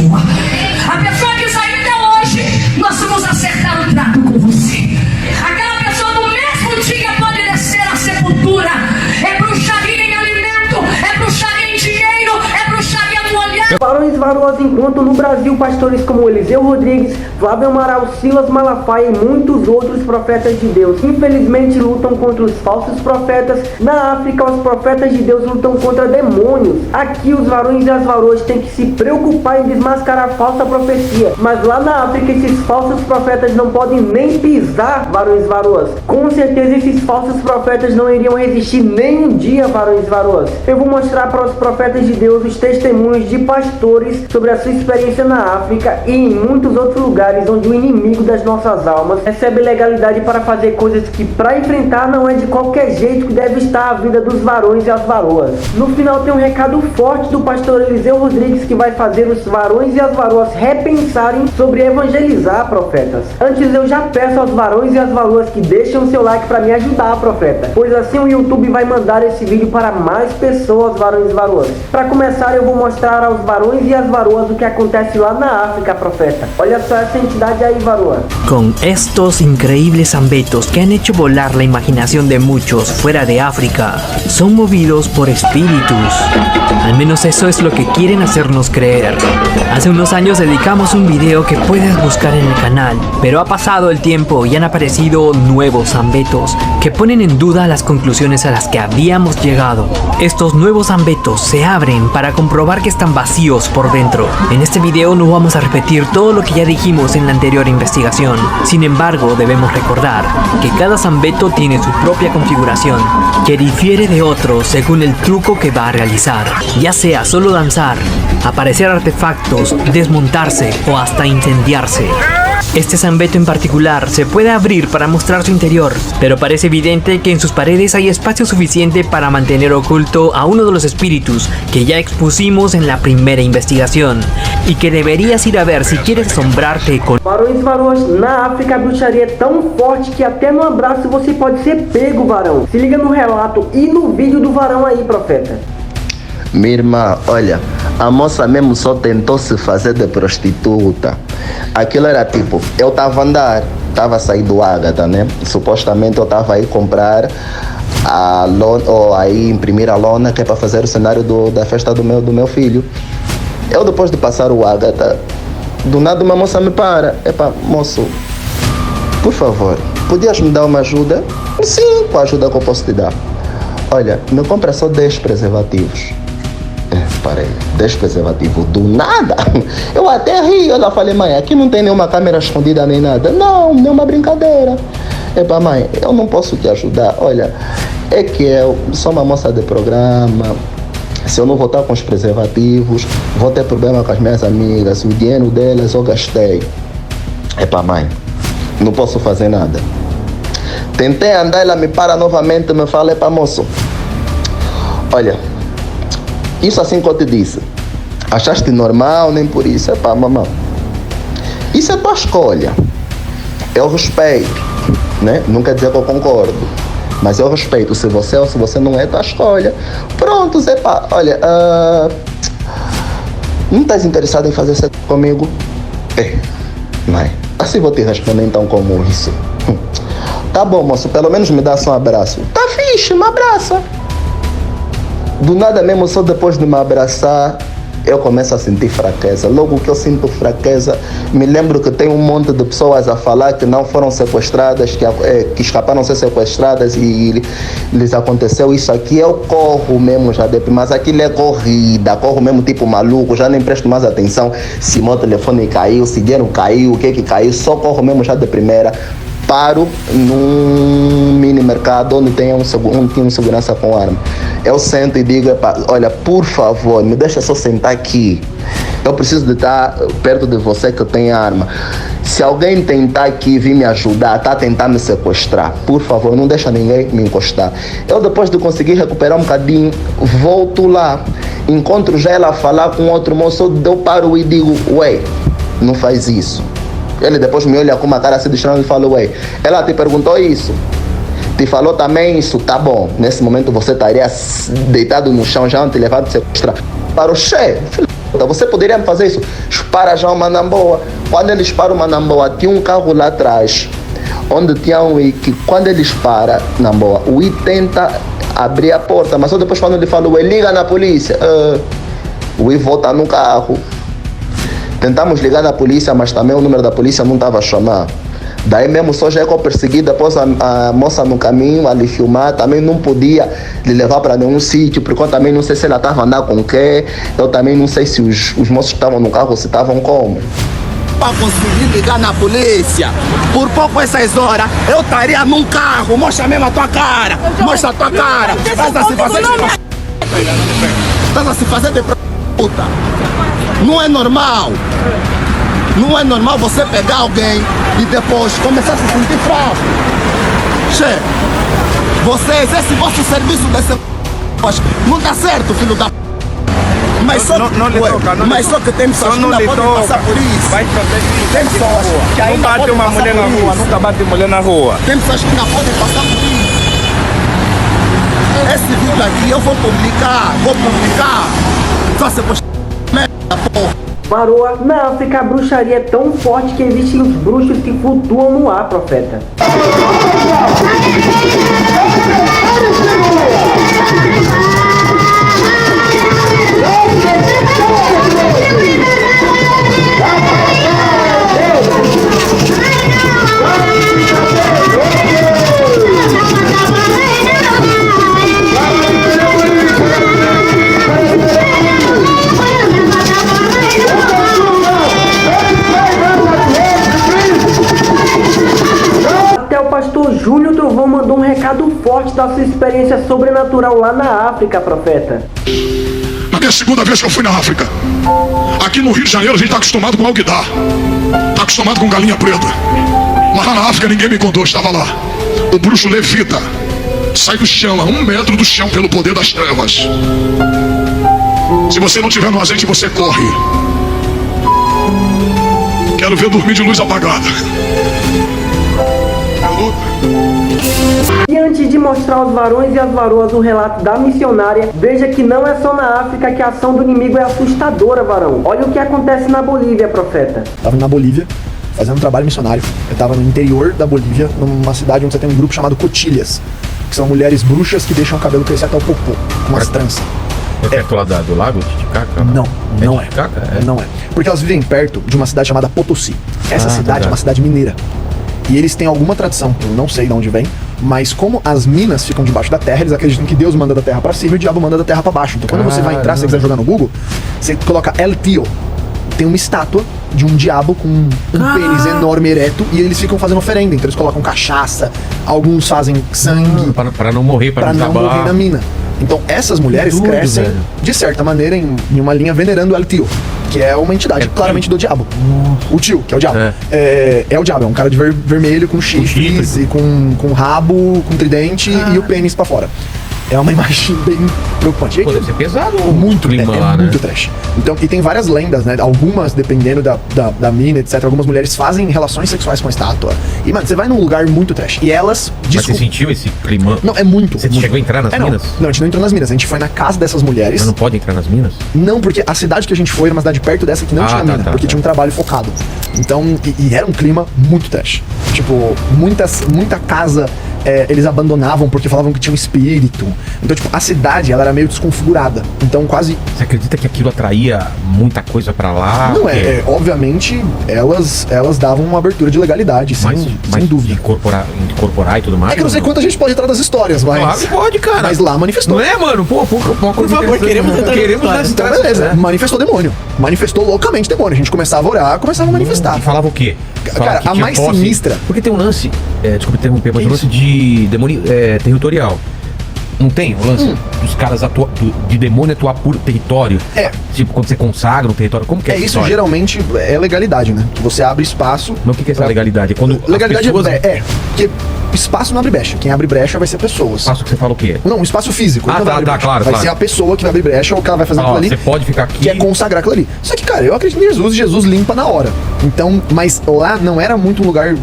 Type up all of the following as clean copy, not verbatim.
pessoa. A pessoa diz ainda hoje, nós vamos acertar o trato com você. Aquela pessoa no mesmo dia pode descer à sepultura. É bruxaria em alimento, é bruxaria em dinheiro, é bruxaria no olhar. Varões Varoas, enquanto no Brasil pastores como Eliseu Rodrigues, Flávio Amaral, Silas Malafaia e muitos outros profetas de Deus infelizmente lutam contra os falsos profetas, na África os profetas de Deus lutam contra demônios. Aqui os varões e as varoas têm que se preocupar em desmascarar a falsa profecia, mas lá na África esses falsos profetas não podem nem pisar, varões e varoas. Com certeza esses falsos profetas não iriam resistir nem um dia, varões e varoas. Eu vou mostrar para os profetas de Deus os testemunhos de pastores sobre a sua experiência na África e em muitos outros lugares onde o inimigo das nossas almas recebe legalidade para fazer coisas que para enfrentar não é de qualquer jeito que deve estar a vida dos varões e as varoas. No final tem um recado forte do pastor Eliseu Rodrigues que vai fazer os varões e as varoas repensarem sobre evangelizar, profetas. Antes eu já peço aos varões e às varoas que deixem o seu like para me ajudar, profeta, pois assim o YouTube vai mandar esse vídeo para mais pessoas, varões e varoas. Para começar eu vou mostrar aos varões y as varoas o que acontece lá na África, profeta. Olha só essa entidade ahí, varoa. Con estos increíbles ambetos que han hecho volar la imaginación de muchos fuera de África, son movidos por espíritus. Al menos eso es lo que quieren hacernos creer. Hace unos años dedicamos un video que puedes buscar en el canal, pero ha pasado el tiempo y han aparecido nuevos ambetos que ponen en duda las conclusiones a las que habíamos llegado. Estos nuevos ambetos se abren para comprobar que están vacíos por dentro. En este video no vamos a repetir todo lo que ya dijimos en la anterior investigación. Sin embargo, debemos recordar que cada zambeto tiene su propia configuración, que difiere de otros según el truco que va a realizar, ya sea solo danzar, aparecer artefactos, desmontarse o hasta incendiarse. Este zambeto en particular se puede abrir para mostrar su interior, pero parece evidente que en sus paredes hay espacio suficiente para mantener oculto a uno de los espíritus que ya expusimos en la primera investigación, y que deberías ir a ver si quieres asombrarte con... Varões e varoas, na África a bruxaria é tão forte que até no abraço você pode ser pego, varão. Se liga no relato e no vídeo do varão aí, profeta. Minha irmã, olha, a moça mesmo só tentou se fazer de prostituta. Aquilo era tipo, eu tava a andar, tava a sair do Ágata, né? Supostamente eu tava aí comprar a lona, ou aí imprimir a lona que é para fazer o cenário da festa do meu filho. Eu depois de passar o Ágata, do nada uma moça me para. Epa, moço, por favor, podias me dar uma ajuda? Sim, qual ajuda que eu posso te dar? Olha, me compra só 10 preservativos. Parei, 10 preservativos do nada. Eu até ri, eu falei, mãe, aqui não tem nenhuma câmera escondida nem nada. Não, nem uma brincadeira. Epa, mãe, eu não posso te ajudar. Olha, é que eu sou uma moça de programa. Se eu não voltar com os preservativos, vou ter problema com as minhas amigas. O dinheiro delas eu gastei. Epa, mãe, não posso fazer nada. Tentei andar, ela me para novamente, me fala, epa, moço, olha, isso assim que eu te disse, achaste normal, nem por isso? Epá, mamão, isso é tua escolha. Eu respeito, né? Não quer dizer que eu concordo, mas eu respeito. Se você ou se você não é, tua escolha. Pronto, epá, olha, não estás interessado em fazer sexo comigo? Mãe, assim vou te responder então como isso. Tá bom, moço, pelo menos me dá só um abraço. Tá fixe, me abraça. Do nada mesmo, só depois de me abraçar, eu começo a sentir fraqueza. Logo que eu sinto fraqueza, me lembro que tem um monte de pessoas a falar que não foram sequestradas, que escaparam a ser sequestradas e lhes aconteceu isso aqui. Eu corro mesmo já, mas aquilo é corrida, corro mesmo tipo maluco, já nem presto mais atenção se meu telefone caiu, se dinheiro caiu, o que caiu, só corro mesmo já de primeira. Paro num mini mercado onde tem um segurança com arma. Eu sento e digo, olha, por favor, me deixa só sentar aqui. Eu preciso de estar perto de você que tem arma. Se alguém tentar aqui vir me ajudar, tá tentando me sequestrar, por favor, não deixa ninguém me encostar. Eu depois de conseguir recuperar um bocadinho, volto lá. Encontro já ela a falar com outro moço, eu paro e digo, ué, não faz isso. Ele depois me olha com uma cara assim de estranho e fala, ué, ela te perguntou isso? Te falou também isso? Tá bom. Nesse momento você estaria deitado no chão, já não te levado de sequestrar. Para o chefe, Você poderia me fazer isso? Para já uma Namboa. Quando eles param uma Namboa, tinha um carro lá atrás, onde tinha um I, que quando eles param na boa, o I tenta abrir a porta, mas só depois quando ele fala, o I liga na polícia, o I volta no carro. Tentamos ligar na polícia, mas também o número da polícia não estava a chamar. Daí mesmo só já é perseguida, após a moça no caminho a lhe filmar, também não podia lhe levar para nenhum sítio, porque eu também não sei se ela estava andando com quem, eu também não sei se os moços que estavam no carro, se estavam como. Para conseguir ligar na polícia, por pouco essas horas, eu estaria num carro, mostra mesmo a tua cara, mostra a tua cara, estás a se fazer de puta. Não é normal. Não é normal você pegar alguém e depois começar a se sentir fraco. Che, vocês, esse vosso serviço desse não está certo, filho da p. Mas só, mas só que tem pessoas que ainda podem passar por isso. Tem pessoas que ainda podem passar por isso. Nunca bate mulher na rua. Tem pessoas que ainda podem passar por isso. Esse vídeo aqui eu vou publicar. Só se você merda, porra. Maroa, na África a bruxaria é tão forte que existem os bruxos que flutuam no ar, profeta. Júnior Trovão mandou um recado forte da sua experiência sobrenatural lá na África, profeta. Na minha segunda vez que eu fui na África, aqui no Rio de Janeiro a gente tá acostumado com alguidar, tá acostumado com galinha preta, mas lá na África ninguém me contou, estava lá. O bruxo levita, sai do chão, a 1 metro do chão pelo poder das trevas. Se você não tiver no azeite, você corre. Quero ver dormir de luz apagada. E antes de mostrar aos varões e às varoas o relato da missionária, veja que não é só na África que a ação do inimigo é assustadora, varão. Olha o que acontece na Bolívia, profeta. Estava na Bolívia, fazendo um trabalho missionário. Eu estava no interior da Bolívia, numa cidade onde você tem um grupo chamado Cotilhas, que são mulheres bruxas que deixam o cabelo crescer até o popô, com umas tranças. É perto lá do lago de Titicaca? Não, não é. Titicaca? É. Não é. Porque elas vivem perto de uma cidade chamada Potosí. Essa cidade é uma cidade mineira. E eles têm alguma tradição, eu não sei de onde vem, mas como as minas ficam debaixo da terra, eles acreditam que Deus manda da terra pra cima e o diabo manda da terra pra baixo. Então quando você vai entrar, se você quiser jogar no Google, você coloca El Tío. Tem uma estátua de um diabo com um pênis enorme ereto e eles ficam fazendo oferenda. Então eles colocam cachaça, alguns fazem sangue. Para não morrer, para não morrer na mina. Então essas mulheres crescem, velho, de certa maneira, em uma linha venerando El Tío, que é uma entidade claramente do diabo. O tio, que é o diabo. É o diabo, é um cara de vermelho, com chifres, e com rabo, com tridente e o pênis pra fora. É uma imagem bem preocupante. Pô, deve ser pesado. Muito clima lá, muito trash. Então, e tem várias lendas, né? Algumas, dependendo da mina, etc. Algumas mulheres fazem relações sexuais com a estátua. E, mano, você vai num lugar muito trash. E elas... Mas você sentiu esse clima? Não, é muito. Você chegou a entrar nas minas? Não, a gente não entrou nas minas. A gente foi na casa dessas mulheres. Mas não pode entrar nas minas? Não, porque a cidade que a gente foi era uma cidade perto dessa que não tinha mina. Porque tinha um trabalho focado. Então, e era um clima muito trash. Tipo, muita casa... eles abandonavam porque falavam que tinha um espírito. Então, tipo, a cidade, ela era meio desconfigurada. Então, quase... Você acredita que aquilo atraía muita coisa pra lá? Não, obviamente, elas davam uma abertura de legalidade, sem dúvida. Incorporar e tudo mais? É que eu não sei quanto a gente pode entrar das histórias, mas... Claro que pode, cara. Mas lá manifestou. Não é, mano? Pô, por favor, queremos nas então, histórias. Beleza, manifestou demônio. Manifestou loucamente demônio. A gente começava a orar, começava a manifestar. E falava o quê? Cara, a mais sinistra... Porque tem um lance, desculpa interromper, mas tem um lance de demônio territorial. Não tem o lance dos caras de demônio atuar por território? Tipo, quando você consagra um território, como que é isso? Geralmente é legalidade, né? Que você abre espaço... Mas o que é essa legalidade? Quando legalidade porque espaço não abre brecha. Quem abre brecha vai ser pessoas. Espaço que você fala o quê? Não, um espaço físico. Claro. Vai ser a pessoa que vai abrir brecha ou que ela vai fazer aquilo ali. Você pode ficar aqui. Que é consagrar aquilo ali. Só que, cara, eu acredito em Jesus e Jesus limpa na hora. Então, mas lá não era muito um lugar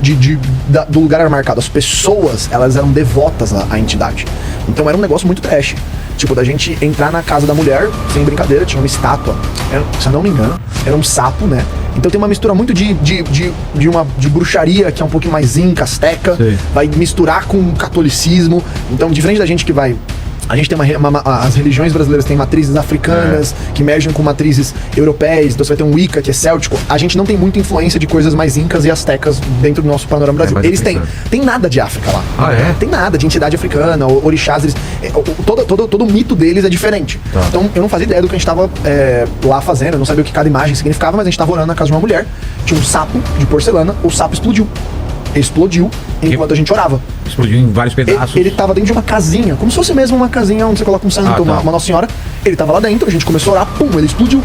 do lugar marcado. As pessoas, elas eram devotas à entidade. Então era um negócio muito trash. Tipo, da gente entrar na casa da mulher, sem brincadeira, tinha uma estátua. Se eu não me engano, era um sapo, né? Então tem uma mistura muito de bruxaria, que é um pouquinho mais inca, azteca. Sim. Vai misturar com catolicismo. Então, diferente da gente que vai... A gente tem as religiões brasileiras têm matrizes africanas, que mergem com matrizes europeias, então você vai ter um Wicca, que é céltico. A gente não tem muita influência de coisas mais incas e astecas dentro do nosso panorama Brasil. Eles têm. Tem nada de África lá. Ah, é? Tem nada de entidade africana, orixás, todo o mito deles é diferente. Tá. Então eu não fazia ideia do que a gente tava lá fazendo, eu não sabia o que cada imagem significava, mas a gente tava orando na casa de uma mulher, tinha um sapo de porcelana, o sapo explodiu enquanto a gente orava. Explodiu em vários pedaços. Ele tava dentro de uma casinha, como se fosse mesmo uma casinha onde você coloca um santo, uma Nossa Senhora. Ele tava lá dentro, a gente começou a orar, pum, ele explodiu.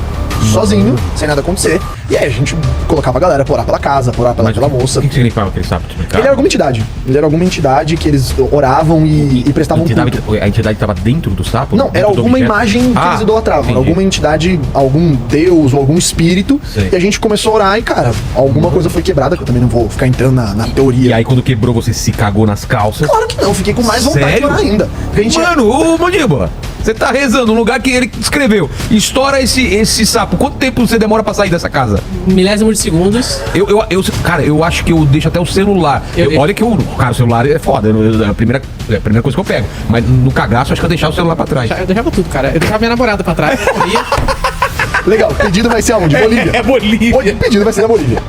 Sozinho, sem nada acontecer. E aí a gente colocava a galera pra orar pela casa, pra orar pela moça. O que significava aquele sapo? Ele era alguma entidade. Ele era alguma entidade que eles oravam e prestavam culto. A entidade estava dentro do sapo? Não, era alguma imagem que eles idolatravam. Entendi. Alguma entidade, algum deus ou algum espírito. Sei. E a gente começou a orar e, cara, alguma coisa foi quebrada, que eu também não vou ficar entrando na teoria. E aí quando quebrou você se cagou nas calças? Claro que não, fiquei com mais vontade Sério? de orar ainda. Porque a gente Mano, ô Mandíbula, você tá rezando no lugar que ele escreveu. Estoura esse sapo. Quanto tempo você demora pra sair dessa casa? Milésimo de segundos. Cara, eu acho que eu deixo até o celular. Olha que cara, o celular é foda. É a primeira coisa que eu pego. Mas no cagaço, acho que eu deixar o celular pra trás. Eu deixava tudo, cara. Eu deixava minha namorada pra trás. Legal, pedido vai ser aonde? Bolívia. É Bolívia. Pedido vai ser na Bolívia.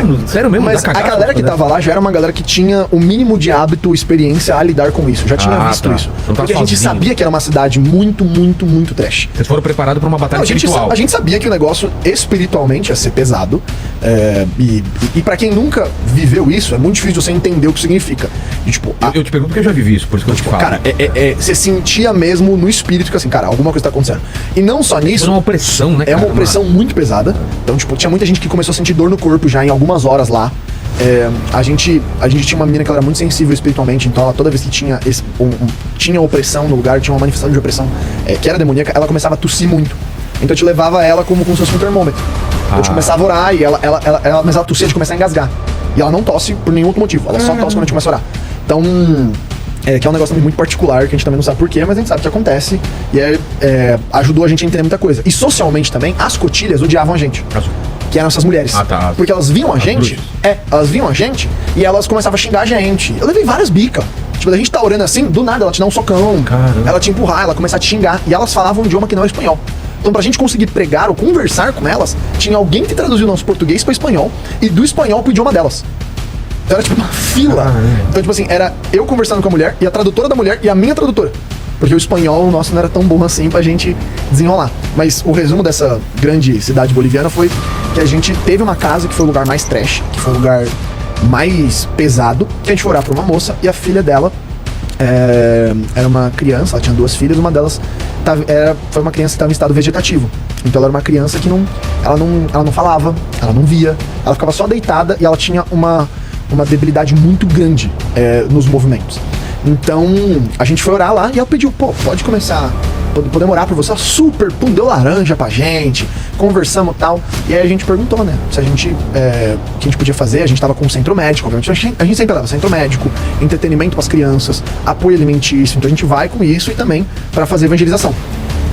Mano, sério mesmo? Mas dá a cagaço, galera que né? tava lá já era uma galera que tinha o mínimo de hábito, experiência a lidar com isso. Já tinha visto tá. isso. Não tá Porque a gente sozinho. sabia que era uma cidade muito, muito, muito trash. Vocês foram preparados pra uma batalha Não, espiritual. a gente sabia que o negócio espiritualmente ia ser pesado. E pra quem nunca viveu isso, é muito difícil você entender o que significa. E, tipo, Eu te pergunto porque eu já vivi isso, por isso que eu te falo. cara, você sentia mesmo no espírito que assim, cara, alguma coisa tá acontecendo. E não só nisso. Isso é uma opressão, né, É uma cara? opressão muito pesada. Então, tipo, tinha muita gente que começou a sentir dor no corpo já em algumas horas lá. A gente tinha uma menina que ela era muito sensível espiritualmente, então ela, toda vez que tinha tinha opressão no lugar, tinha uma manifestação de opressão que era demoníaca, ela começava a tossir muito. Então eu te levava ela como se fosse um termômetro. Então, eu te começava a orar e mas ela tossia de começar a engasgar. E ela não tosse por nenhum outro motivo, ela só tosse quando a gente começa a orar. Então, que é um negócio também muito particular, que a gente também não sabe porquê, mas a gente sabe que acontece. E ajudou a gente a entender muita coisa. E socialmente também, as cotilhas odiavam a gente. Que eram essas mulheres. Tá. Porque elas viam a gente. bruxas. Elas viam a gente e elas começavam a xingar a gente. Eu levei várias bicas. Tipo, a gente tá orando assim, do nada ela te dá um socão. Caramba. Ela te empurrar, ela começa a te xingar. E elas falavam um idioma que não é espanhol. Então, pra gente conseguir pregar ou conversar com elas, tinha alguém que traduziu o nosso português pra espanhol e do espanhol pro idioma delas. Então era tipo uma fila. Então, tipo assim, era eu conversando com a mulher e a tradutora da mulher e a minha tradutora. Porque o espanhol nosso não era tão bom assim pra gente desenrolar. Mas o resumo dessa grande cidade boliviana foi que a gente teve uma casa que foi o lugar mais trash, que foi o lugar mais pesado, que a gente foi orar pra uma moça e a filha dela era uma criança, ela tinha 2 filhas, uma delas foi uma criança que estava em estado vegetativo. Então ela era uma criança que ela não falava, ela não via, ela ficava só deitada e ela tinha uma debilidade muito grande nos movimentos. Então a gente foi orar lá e ela pediu, pode começar, podemos orar por você. Ela super, deu laranja pra gente, conversamos e tal. E aí a gente perguntou, né, se a gente, o que a gente podia fazer. A gente tava com um centro médico, obviamente. A gente sempre leva centro médico, entretenimento pras crianças, apoio alimentício. Então a gente vai com isso e também pra fazer evangelização.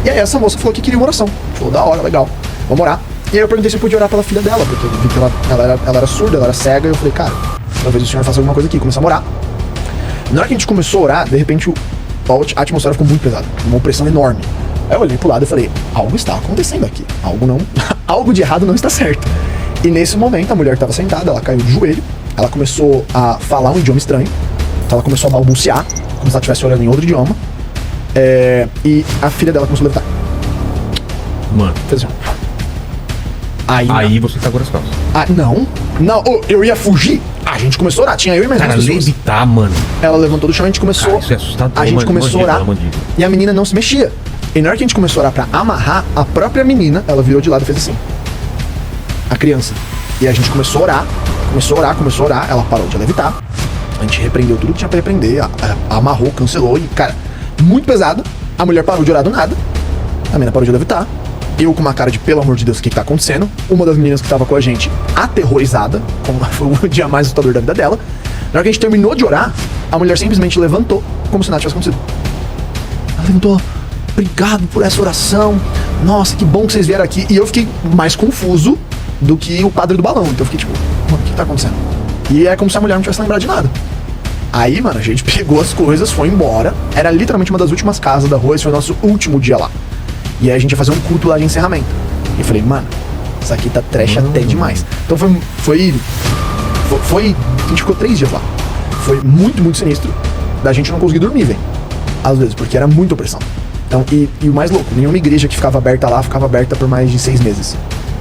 E aí essa moça falou que queria uma oração. Falou, da hora, legal, vamos orar. E aí eu perguntei se eu podia orar pela filha dela, porque eu vi que ela era surda, ela era cega. E eu falei, cara, talvez o senhor faça alguma coisa aqui. Começamos a orar. Na hora que a gente começou a orar, de repente a atmosfera ficou muito pesada, uma opressão enorme. Aí eu olhei pro lado e falei, algo está acontecendo aqui, algo de errado não está certo. E nesse momento a mulher que estava sentada, ela caiu de joelho, ela começou a falar um idioma estranho, então ela começou a balbuciar, como se ela estivesse orando em outro idioma, e a filha dela começou a levitar. Mano. Fez assim. Aí você cagou nas calças. Não, eu ia fugir. A gente começou a orar, tinha eu e mais Cara, duas pessoas. levitar, mano. Ela levantou do chão e a gente começou. Cara, isso é assustador, a gente mano. começou a orar Mandíbula. e a menina não se mexia. E na hora que a gente começou a orar pra amarrar, a própria menina, ela virou de lado e fez assim. A criança. E a gente começou a orar, ela parou de levitar. A gente repreendeu tudo que tinha pra repreender, amarrou, cancelou e, cara, muito pesado. A mulher parou de orar do nada. A menina parou de levitar. Eu com uma cara de, pelo amor de Deus, o que tá acontecendo? Uma das meninas que tava com a gente, aterrorizada, como foi o dia mais assustador da vida dela. Na hora que a gente terminou de orar, a mulher simplesmente levantou, como se nada tivesse acontecido. levantou, obrigado por essa oração. Nossa, que bom que vocês vieram aqui. E eu fiquei mais confuso do que o padre do balão. Então eu fiquei tipo, mano, o que tá acontecendo? E é como se a mulher não tivesse lembrado de nada. Aí, mano, a gente pegou as coisas, foi embora. Era literalmente uma das últimas casas da rua. Esse foi o nosso último dia lá. E aí a gente ia fazer um culto lá de encerramento. E eu falei, mano, isso aqui tá trash até demais. Então foi. A gente ficou 3 dias lá. Foi muito, muito sinistro. Da gente não conseguir dormir, velho. Às vezes, porque era muita opressão. Então, e o mais louco, nenhuma igreja que ficava aberta lá ficava aberta por mais de 6 meses.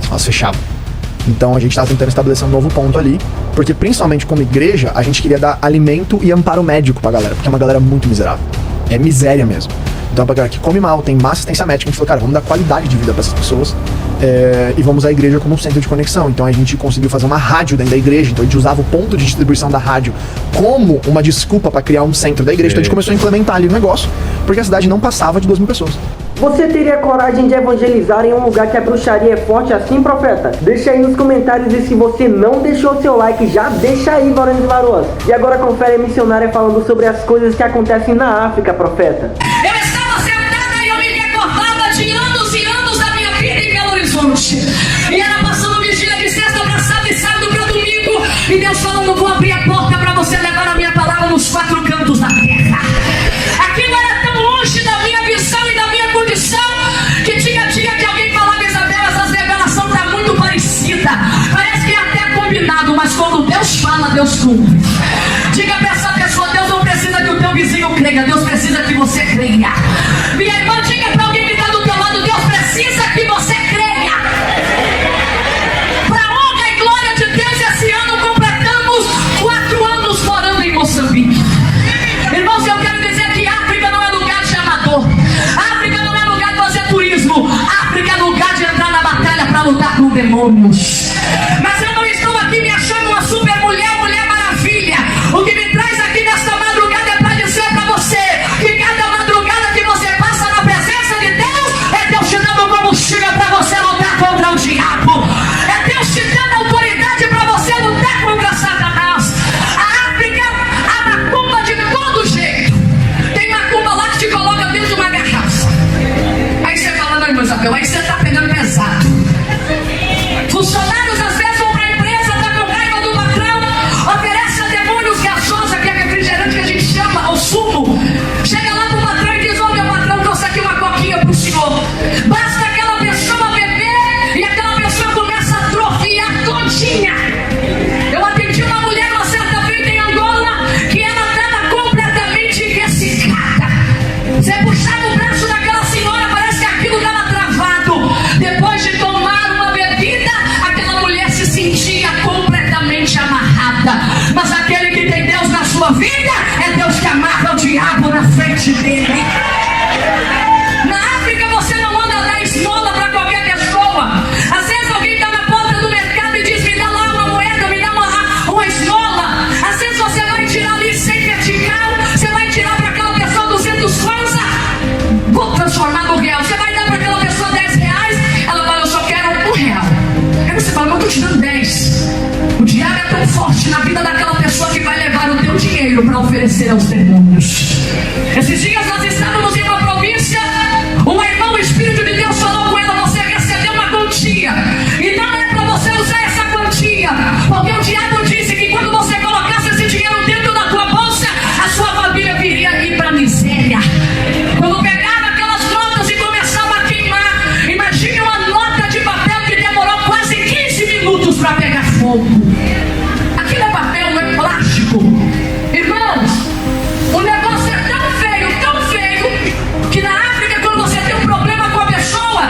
Elas fechavam. Então a gente tava tentando estabelecer um novo ponto ali. Porque principalmente como igreja, a gente queria dar alimento e amparo médico pra galera. Porque é uma galera muito miserável. É miséria mesmo. Então pra galera que come mal, tem má assistência médica, a gente falou, cara, vamos dar qualidade de vida pra essas pessoas. E vamos à igreja como um centro de conexão. Então a gente conseguiu fazer uma rádio dentro da igreja. Então a gente usava o ponto de distribuição da rádio como uma desculpa pra criar um centro da igreja. Então a gente começou a implementar ali o negócio, porque a cidade não passava de 2.000 pessoas. Você teria coragem de evangelizar em um lugar que a bruxaria é forte assim, profeta? Deixa aí nos comentários, e se você não deixou seu like, já deixa aí, varões e varoas. E agora confere a missionária falando sobre as coisas que acontecem na África, profeta. Eu estava sentada e eu me recordava de anos e anos da minha vida em Belo Horizonte. E era passando vigília de sexta pra sábado e sábado pra domingo. E Deus falando, vou abrir a porta pra você levar a minha palavra nos 4 cantos da terra. Aquilo era tão longe da minha visão e da minha condição, que tinha dia que alguém falava, Isabela, essa revelação tá muito parecida. Parece que é até combinado, mas quando Deus fala, Deus cumpre. Diga pra essa pessoa, Deus não precisa que o teu vizinho creia, Deus precisa que você creia. Minha irmã, diga pra alguém que tá do teu lado, Deus precisa que você creia. Pra honra e glória de Deus, esse ano completamos 4 anos morando em Moçambique. Irmãos, eu quero dizer que África não é lugar de amador. África não é lugar de fazer turismo. África é lugar de entrar na batalha para lutar com demônios. Mas eu não estou aqui me achando uma super mulher, mulher maravilha. O que me traz aqui nesta madrugada é para dizer para você que cada madrugada que você passa na presença de Deus é Deus te dando combustível para você lutar contra o diabo. É Deus te dando autoridade para você lutar contra Satanás. A África, a macumba de todo jeito. Tem macumba lá que te coloca dentro de uma garrafa. Aí você fala, não, irmã Isabel, aí você tá pegando pesado. Funcionários às vezes vão pra empresa, tá com raiva do patrão, oferece a demônios gasosa, que é refrigerante que a gente chama, ou sumo. Chega lá pro patrão e diz, ô meu patrão, trouxe aqui uma coquinha pro senhor. Basta aquela pessoa beber e aquela pessoa começa a atrofiar todinha. Eu atendi uma mulher uma certa feita em Angola que ela estava completamente ressecada. Você puxava o braço daquela senhora, parece que aquilo estava travado. Depois de tomar uma bebida, aquela mulher se sentia completamente amarrada. Mas aquele que tem Deus na sua vida é Deus que amarra o diabo na frente dele. Na África você não anda dar esmola para qualquer pessoa. Às vezes alguém está na porta do mercado e diz, me dá lá uma moeda, me dá uma esmola. Às vezes você vai tirar ali 100 vertical, você vai tirar para aquela pessoa 200 kwanza, vou transformar no real. Você vai dar para aquela pessoa 10 reais, ela fala, eu só quero R$1. Aí você fala, mas eu estou te dando 10. O diabo é tão forte na vida daquela pessoa que vai levar o teu dinheiro para oferecer aos demônios. Esses dias nós estávamos em uma província, uma irmã, o Espírito de Deus falou com ela, você recebeu uma quantia, e não é para você usar essa quantia, porque o diabo disse que quando você colocasse esse dinheiro dentro da tua bolsa, a sua família viria ir para a miséria. Quando pegava aquelas notas e começava a queimar, imagine uma nota de papel que demorou quase 15 minutos para pegar fogo. Aquilo é papel, não é plástico. Irmãos, o negócio é tão feio, que na África, quando você tem um problema com a pessoa,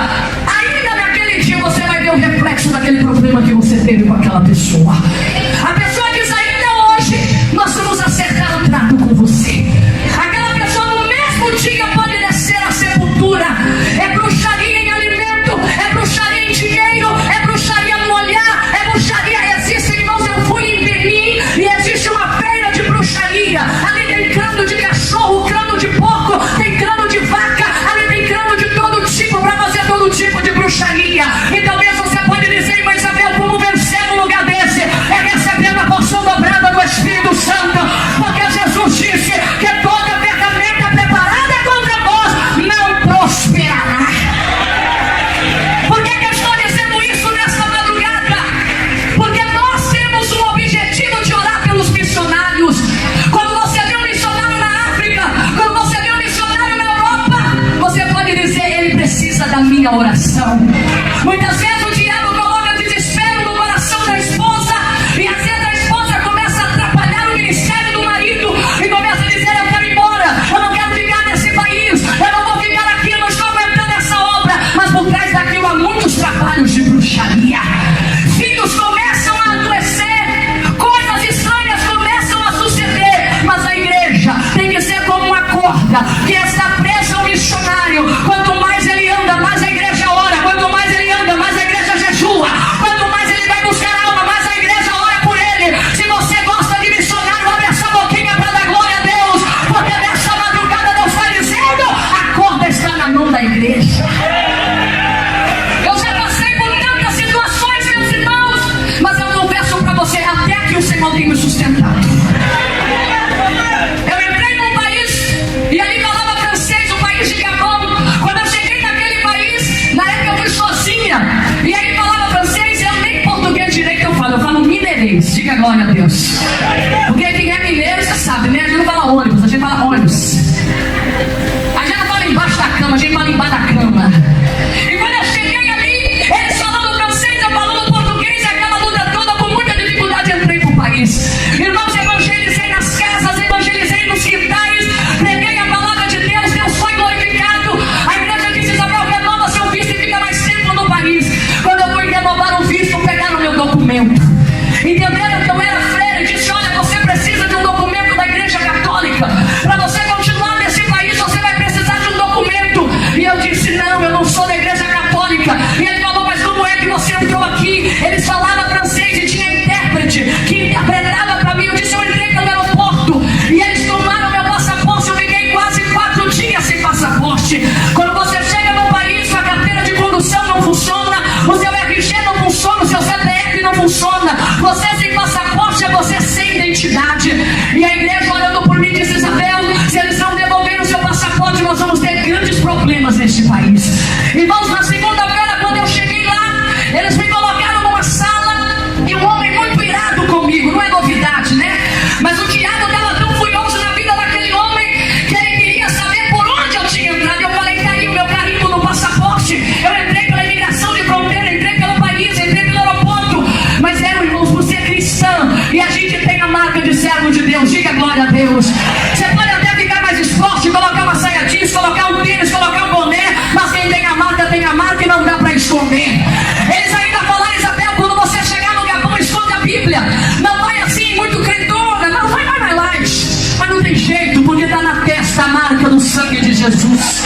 ainda naquele dia você vai ver o reflexo daquele problema que você teve com aquela pessoa. A pessoa diz, ainda hoje nós vamos acertar o trato com você. Aquela pessoa no mesmo dia pode descer à sepultura. É bruxaria em alimento, é bruxaria em dinheiro, é bruxaria no olhar, é bruxaria. Existem, irmãos, eu fui em Benin e existe uma feira de bruxaria. Ali tem crânio de cachorro, crânio de porco, tem crânio de vaca, ali tem crânio de todo tipo para fazer todo tipo de bruxaria. E talvez você pode dizer, mas Isabel, como vencer um lugar desse? É recebendo a porção dobrada do Espírito Santo, porque Jesus disse que toda ferramenta preparada contra vós minha oração. Muitas vezes o diabo coloca desespero no coração da esposa, e às vezes a esposa começa a atrapalhar o ministério do marido e começa a dizer: eu quero ir embora, eu não quero ficar nesse país, eu não vou ficar aqui, eu não estou aguentando essa obra. Mas por trás daquilo há muitos trabalhos de bruxaria. Filhos começam a adoecer, coisas estranhas começam a suceder, mas a igreja tem que ser como uma corda que está presa ao missionário. Quanto mais ele anda, mais a igreja ora. Quanto mais ele anda, mais a igreja jejua. Quanto mais ele vai buscar alma, mais a igreja ora por ele. Se você gosta de missionário, abre essa boquinha para dar glória a Deus, porque nessa madrugada Deus está dizendo: a corda está na mão da igreja. Eu já passei por tantas situações, meus irmãos, mas eu confesso para você, até aqui o Senhor tem me sustentado. Eu entrei num país e ali falava francês, o país de Gabão. Quando eu cheguei naquele país, na época eu fui sozinha, e aí falava francês, eu nem português direito eu falo mineirês, diga glória a Deus. Porque quem é mineiro, você sabe, né? A gente não fala ônibus, a gente fala ônibus. A gente não fala embaixo da cama, a gente fala embaixo da cama. E quando eu cheguei ali, eles falando francês, eu falando português, e aquela luta toda, com muita dificuldade, entrei pro país. Irmãos, evangelizei nas casas, evangelizei nos quintais, preguei a palavra de Deus, Deus foi glorificado. A igreja disse: Isabel, renova seu visto e fica mais tempo no país. Quando eu fui renovar o visto, pegaram meu documento. Entenderam que eu era freira? Disse: olha, você precisa de um documento da igreja católica. Para você continuar nesse país, você vai precisar de um documento. E eu disse: não, eu não sou da igreja católica. E ele falou: mas como é que você entrou aqui? Eles falavam francês e tinha intérprete que interpretava para mim. Eu disse: eu entrei pelo aeroporto e eles tomaram meu passaporte. Eu fiquei quase 4 dias sem passaporte. Quando você chega no país, sua carteira de condução não funciona, o seu RG não funciona, o seu CPF não funciona. Você sem passaporte é você sem identidade. E a igreja olhando por mim disse: Isabel, se eles não devolverem o seu passaporte, nós vamos ter grandes problemas neste país. Irmãos, na segunda-feira, quando eu cheguei lá, eles me colocaram numa sala e um homem muito irado comigo. Não é novidade, né? Mas o diabo estava tão furioso na vida daquele homem que ele queria saber por onde eu tinha entrado. Eu falei: tá aí o meu carimbo no passaporte. Eu entrei pela imigração de fronteira, entrei pelo país, entrei pelo aeroporto. Mas irmãos, por ser cristã, e a gente tem a marca de servo de Deus, diga glória a Deus. Você pode até ficar mais esporte, colocar uma saia jeans, colocar um tênis, colocar um boné, mas quem tem a marca e não dá para esconder. Eles ainda falaram: Isabel, quando você chegar no Gabão, esconde a Bíblia. Não vai assim, muito credona, não vai mais light. Mas não tem jeito, porque está na testa a marca do sangue de Jesus.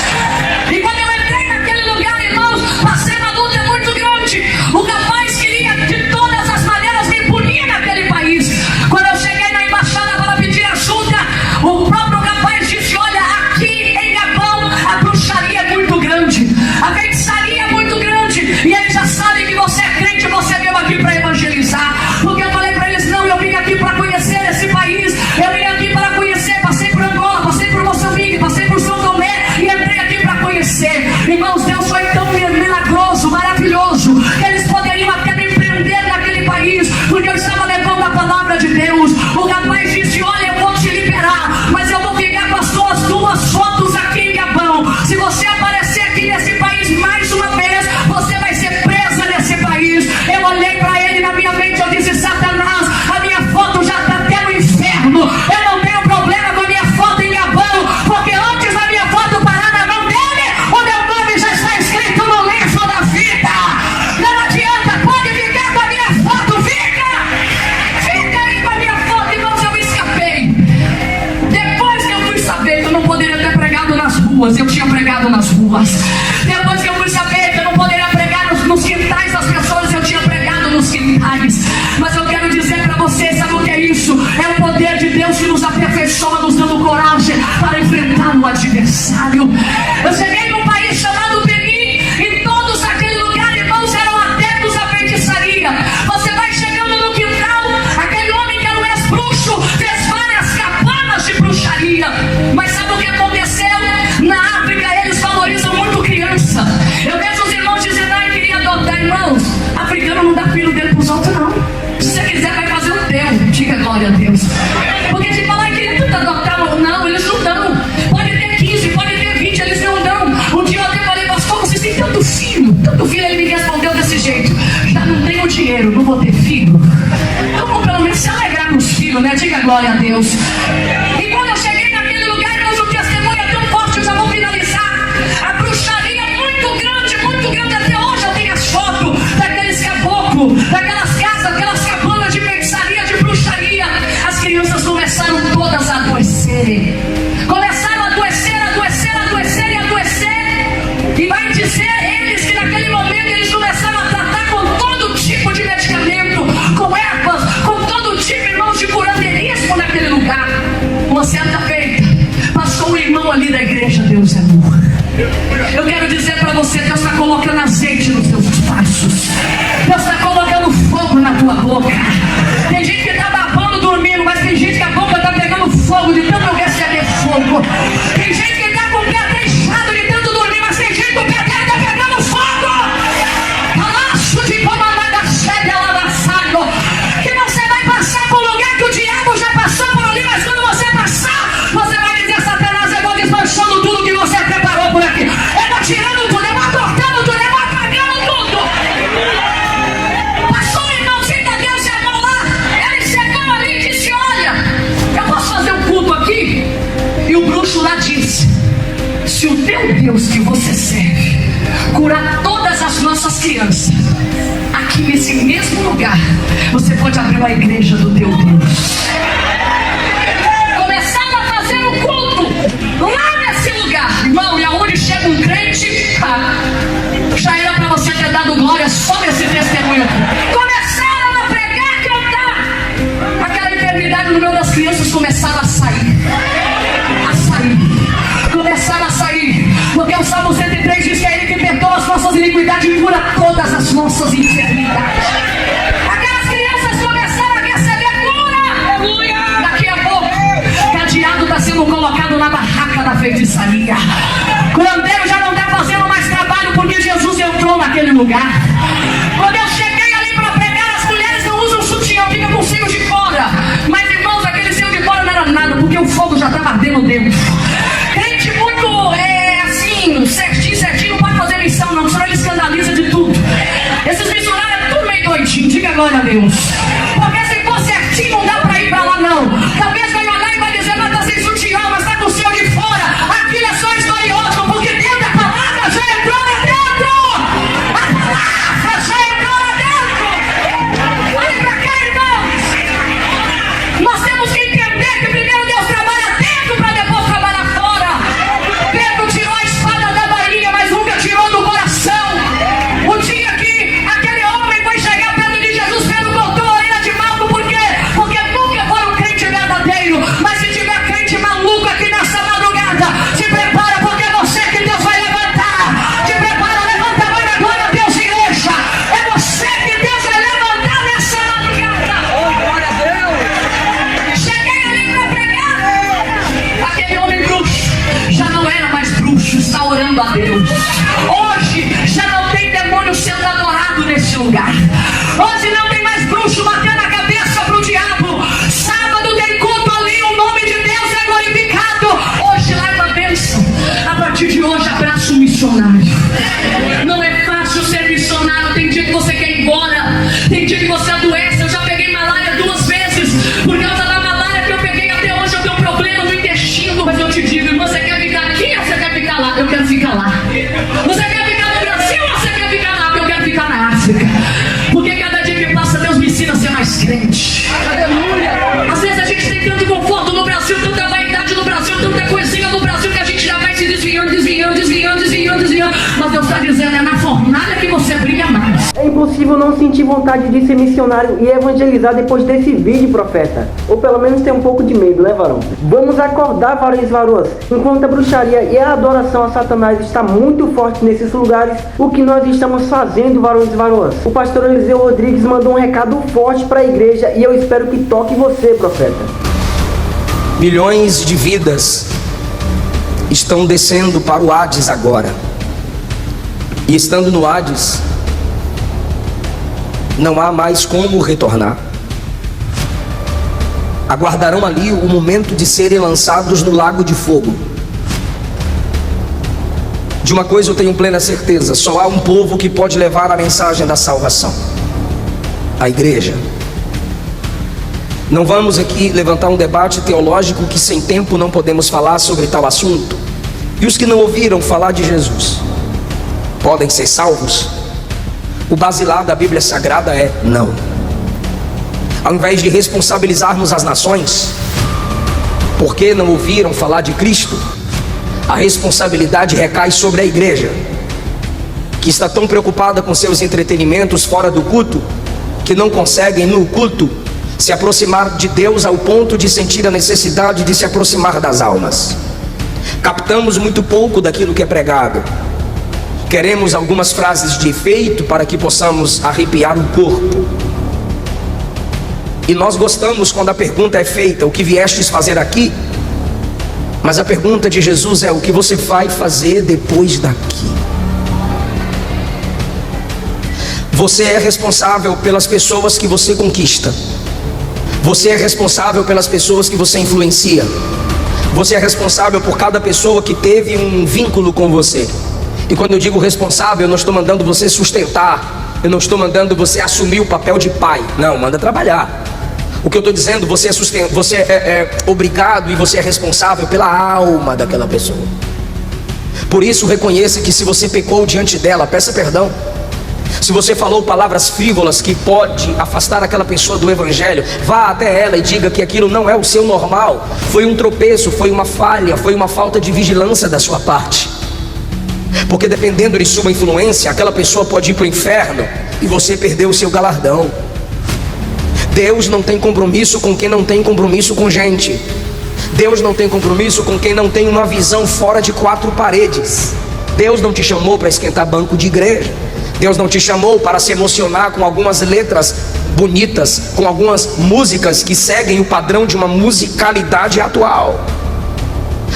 E quando eu entrei naquele lugar, irmãos, passei uma luta muito grande. O rapaz queria de todas as maneiras me punir naquele país. Quando eu cheguei na embaixada para pedir ajuda, o próprio rapaz disse: olha, aqui em Gabão a bruxaria é muito grande, a feitiçaria é muito grande, e eles já sabem que você é crente, você veio aqui para evangelizar. Porque eu falei para eles: não, eu vim aqui para conhecer esse país, eu vim aqui para conhecer, passei por Angola, passei por Moçambique, passei por São Tomé e entrei aqui para conhecer. Irmãos, Deus foi tão milagroso, maravilhoso, que eles poderiam até me prender naquele país, porque eu estava levando a palavra de Deus. O rapaz disse: olha, eu vou te liberar, mas eu vou ficar com as suas 2 fotos aqui em Gabão. Se você aparecer aqui nesse país mais uma vez, você vai ser presa nesse país. Eu olhei para ele, na minha mente eu disse: Satanás, a minha foto já está até no inferno. Eu não tenho problema com a minha foto em Gabão, porque antes da minha foto parar na mão dele, o meu nome já está escrito no livro da vida. Não adianta, pode ficar com a minha foto, fica aí com a minha foto. Irmãos, eu escapei. Depois que eu fui saber que eu não poderia ter pregado nas ruas, eu tinha pregado nas ruas. Depois que eu fui saber que eu não poderia pregar nos quintais das pessoas, eu tinha pregado nos quintais. Mas eu quero dizer para você, sabe o que é isso? É o poder de Deus que nos aperfeiçoa, nos dando coragem para enfrentar o adversário. Eu cheguei num país chamado Benin, e todos naquele lugar, irmãos, eram adeptos à feitiçaria. Você vai chegando no quintal, aquele homem que era um ex-bruxo fez várias cabanas de bruxaria. Mas sabe o que aconteceu? Na África eles valorizam muito criança. Eu vejo os irmãos dizendo: ai, queria adotar. Irmãos, africano não dá filho dele pros outros, não. Se você quiser, vai fazer o teu. Diga glória a Deus. Porque se falar que queria adotar, não, eles não dão. Pode ter 15, pode ter 20, eles não dão. Um dia eu até falei: pastor, vocês têm tanto filho. glória a Deus. E quando eu cheguei naquele lugar, irmãos, o testemunho é tão forte, eu já vou finalizar. A bruxaria é muito grande, até hoje eu tenho as fotos daqueles caboclos, daquelas casas, aquelas cabanas de feitiçaria, de bruxaria. As crianças começaram todas a adoecerem. Começaram a adoecer. E vai dizer eles que naquele momento eles começaram a tratar com todo tipo de medicamento, com ervas, com todo tipo, irmãos, de curandeirismo naquele lugar. Uma certa feita, passou um irmão ali da igreja, Deus é amor. Eu quero dizer para você, Deus está colocando azeite nos teus passos. Deus está colocando fogo na tua boca. Tem gente que está babando, dormindo, mas tem gente que a boca está pegando fogo de tanto receber fogo. Tem gente que está com o pé até inchado de tanto dormir, mas tem gente que o pé dele está pegando fogo. Calaço de comandada sede alabaçado. Que você vai passar por um lugar que o diabo já passou por ali, mas quando você passar, você vai dizer: Satanás, eu vou desmanchando tudo que você preparou por aqui. Eu vou tirando tudo, eu vou cortando tudo, eu vou apagando tudo. Passou um irmãozinho da Deus e amor lá. Ele chegou ali e disse: olha, eu posso fazer um culto aqui? E o bruxo lá disse: se o teu Deus que você serve curar todas as nossas crianças, aqui nesse mesmo lugar, você pode abrir uma igreja do teu Deus. Começaram a fazer um culto lá nesse lugar, irmão, e aonde chega um crente, já era para você ter dado glória só nesse testemunho. Começaram a pregar, cantar. Aquela enfermidade no meio das crianças começaram a sair. Começaram a sair, porque o Salmo 103 diz que é Ele que perdoa as nossas iniquidades e cura todas as nossas enfermidades. Aquelas crianças começaram a receber cura. Daqui a pouco, cadeado está sendo colocado na barraca da feitiçaria. Curandeiro já não está fazendo mais trabalho, porque Jesus entrou naquele lugar. Quando eu cheguei ali para pregar, as mulheres não usam sutiã, fica com o seio de fora. Mas, irmãos, aquele seio de fora não era nada, porque o fogo já estava ardendo dentro. Crente muito assim, certinho, não pode fazer missão não, senão ele escandaliza de tudo. Esses missionários é tudo meio doidinho, diga glória a Deus. Porque se for certinho não dá para ir para lá não. Talvez vai olhar e vai dizer: mas tá sem sutiã, mas tá com o céu de fora. Aquilo é só historiótipo, porque dentro da palavra já entrou lá dentro. A palavra já entrou lá dentro. Olha pra cá, irmãos. Nós temos que entender que primeiro Deus trabalha dentro para depois trabalhar fora. Pedro tirou a espada da bainha, mas nunca tirou do coração. O dia que aquele homem foi chegar perto de Jesus, Pedro botou a orelha de mago, por quê? Porque nunca foi um crente verdadeiro. Mas se tiver crente maluco aqui nessa madrugada, se prepara, porque é você que Deus vai levantar. Te prepara, levanta a mão da glória a Deus, igreja. É você que Deus vai levantar nessa madrugada. Glória a Deus. Cheguei ali para pregar. Aquele homem bruxo já não era mais bruxo, está orando a Deus. Hoje já não tem demônio sendo adorado nesse lugar. Hoje não tem mais bruxo batendo a cabeça pro diabo. Sábado tem culto ali, o nome de Deus é glorificado. Hoje leva a bênção. A partir de hoje abraça o missionário. Não é fácil ser missionário. Tem dia que você quer ir embora, tem dia que você adoece. Eu já peguei malária 2 vezes. Por causa da malária que eu peguei até hoje, eu tenho um problema no intestino. Mas eu te digo, irmão, você quer ficar aqui ou você quer ficar lá? Eu quero ficar lá. Você quer ficar no Brasil ou você quer ficar lá? Eu quero ficar na África. Porque cada dia que passa, Deus me ensina a ser mais crente. Aleluia. Às vezes a gente tem tanto conforto no Brasil, tanta vaidade no Brasil, tanta coisinha no Brasil, que a gente já vai se desviando. Mas Deus está dizendo: é na fornalha que você brilha mais. É impossível não sentir vontade de ser missionário e evangelizar depois desse vídeo, profeta. Ou pelo menos ter um pouco de medo, né, varão? Vamos acordar, varões e varoas. Enquanto a bruxaria e a adoração a Satanás está muito forte nesses lugares, o que nós estamos fazendo, varões e varoas? O pastor Eliseu Rodrigues mandou um recado forte para a igreja e eu espero que toque você, profeta. Milhões de vidas estão descendo para o Hades agora. E estando no Hades, não há mais como retornar. Aguardarão ali o momento de serem lançados no lago de fogo. De uma coisa eu tenho plena certeza: só há um povo que pode levar a mensagem da salvação: a igreja. Não vamos aqui levantar um debate teológico que sem tempo não podemos falar sobre tal assunto. E os que não ouviram falar de Jesus podem ser salvos? O basilar da Bíblia Sagrada é não. Ao invés de responsabilizarmos as nações porque não ouviram falar de Cristo, a responsabilidade recai sobre a igreja, que está tão preocupada com seus entretenimentos fora do culto, que não conseguem no culto se aproximar de Deus ao ponto de sentir a necessidade de se aproximar das almas. Captamos muito pouco daquilo que é pregado. Queremos algumas frases de efeito para que possamos arrepiar o corpo. E nós gostamos quando a pergunta é feita: o que viestes fazer aqui? Mas a pergunta de Jesus é: o que você vai fazer depois daqui? Você é responsável pelas pessoas que você conquista. Você é responsável pelas pessoas que você influencia. Você é responsável por cada pessoa que teve um vínculo com você. E quando eu digo responsável, eu não estou mandando você sustentar, eu não estou mandando você assumir o papel de pai. Não, manda trabalhar. O que eu estou dizendo, você é obrigado e você é responsável pela alma daquela pessoa. Por isso, reconheça que se você pecou diante dela, peça perdão. Se você falou palavras frívolas que pode afastar aquela pessoa do evangelho, vá até ela e diga que aquilo não é o seu normal. Foi um tropeço, foi uma falha, foi uma falta de vigilância da sua parte. Porque dependendo de sua influência, aquela pessoa pode ir para o inferno e você perdeu o seu galardão. Deus não tem compromisso com quem não tem compromisso com gente. Deus não tem compromisso com quem não tem uma visão fora de quatro paredes. Deus não te chamou para esquentar banco de igreja. Deus não te chamou para se emocionar com algumas letras bonitas, com algumas músicas que seguem o padrão de uma musicalidade atual.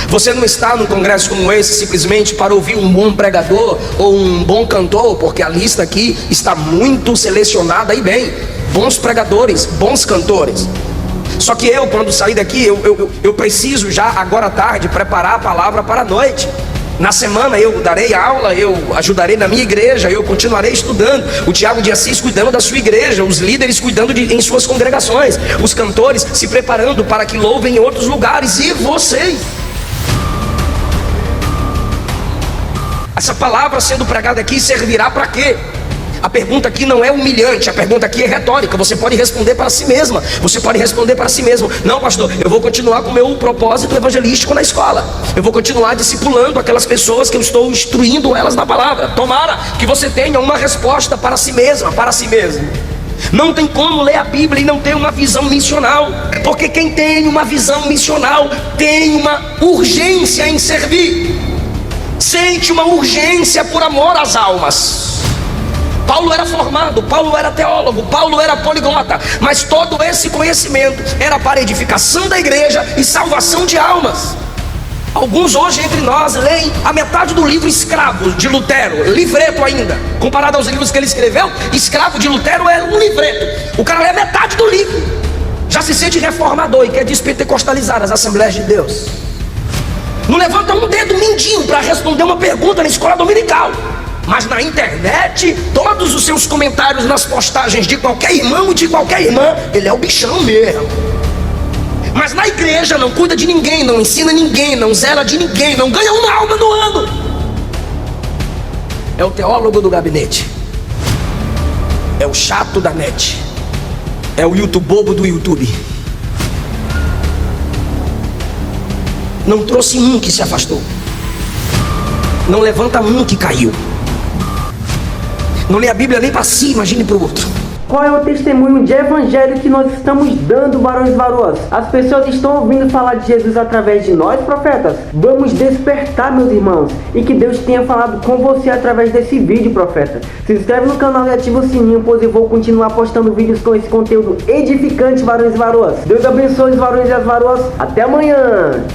Você não está num congresso como esse simplesmente para ouvir um bom pregador ou um bom cantor, porque a lista aqui está muito selecionada e bem. Bons pregadores, bons cantores. Só que eu, quando sair daqui, eu preciso já agora à tarde preparar a palavra para a noite. Na semana eu darei aula, eu ajudarei na minha igreja, eu continuarei estudando. O Tiago de Assis cuidando da sua igreja, os líderes cuidando em suas congregações, os cantores se preparando para que louvem em outros lugares. E vocês? Essa palavra sendo pregada aqui servirá para quê? A pergunta aqui não é humilhante, a pergunta aqui é retórica. Você pode responder para si mesma. Você pode responder para si mesmo: não, pastor, eu vou continuar com o meu propósito evangelístico na escola. Eu vou continuar discipulando aquelas pessoas que eu estou instruindo elas na palavra. Tomara que você tenha uma resposta para si mesma, para si mesmo. Não tem como ler a Bíblia e não ter uma visão missional. Porque quem tem uma visão missional tem uma urgência em servir. Sente uma urgência por amor às almas. Paulo era formado, Paulo era teólogo, Paulo era poliglota, mas todo esse conhecimento era para edificação da igreja e salvação de almas. Alguns hoje entre nós leem a metade do livro Escravo de Lutero, livreto ainda, comparado aos livros que ele escreveu. Escravo de Lutero é um livreto. O cara lê a metade do livro, já se sente reformador e quer despentecostalizar as Assembleias de Deus. Não levanta um dedo mindinho para responder uma pergunta na escola dominical. Mas na internet, todos os seus comentários nas postagens de qualquer irmão e de qualquer irmã, ele é o bichão mesmo. Mas na igreja não cuida de ninguém, não ensina ninguém, não zela de ninguém, não ganha uma alma no ano. É o teólogo do gabinete, é o chato da net, é o youtubobo do YouTube. Não trouxe um que se afastou, não levanta um que caiu. Não lê a Bíblia nem para si, imagine para o outro. Qual é o testemunho de evangelho que nós estamos dando, varões e varoas? As pessoas estão ouvindo falar de Jesus através de nós, profetas? Vamos despertar, meus irmãos, e que Deus tenha falado com você através desse vídeo, profeta. Se inscreve no canal e ativa o sininho, pois eu vou continuar postando vídeos com esse conteúdo edificante, varões e varoas. Deus abençoe os varões e as varoas. Até amanhã!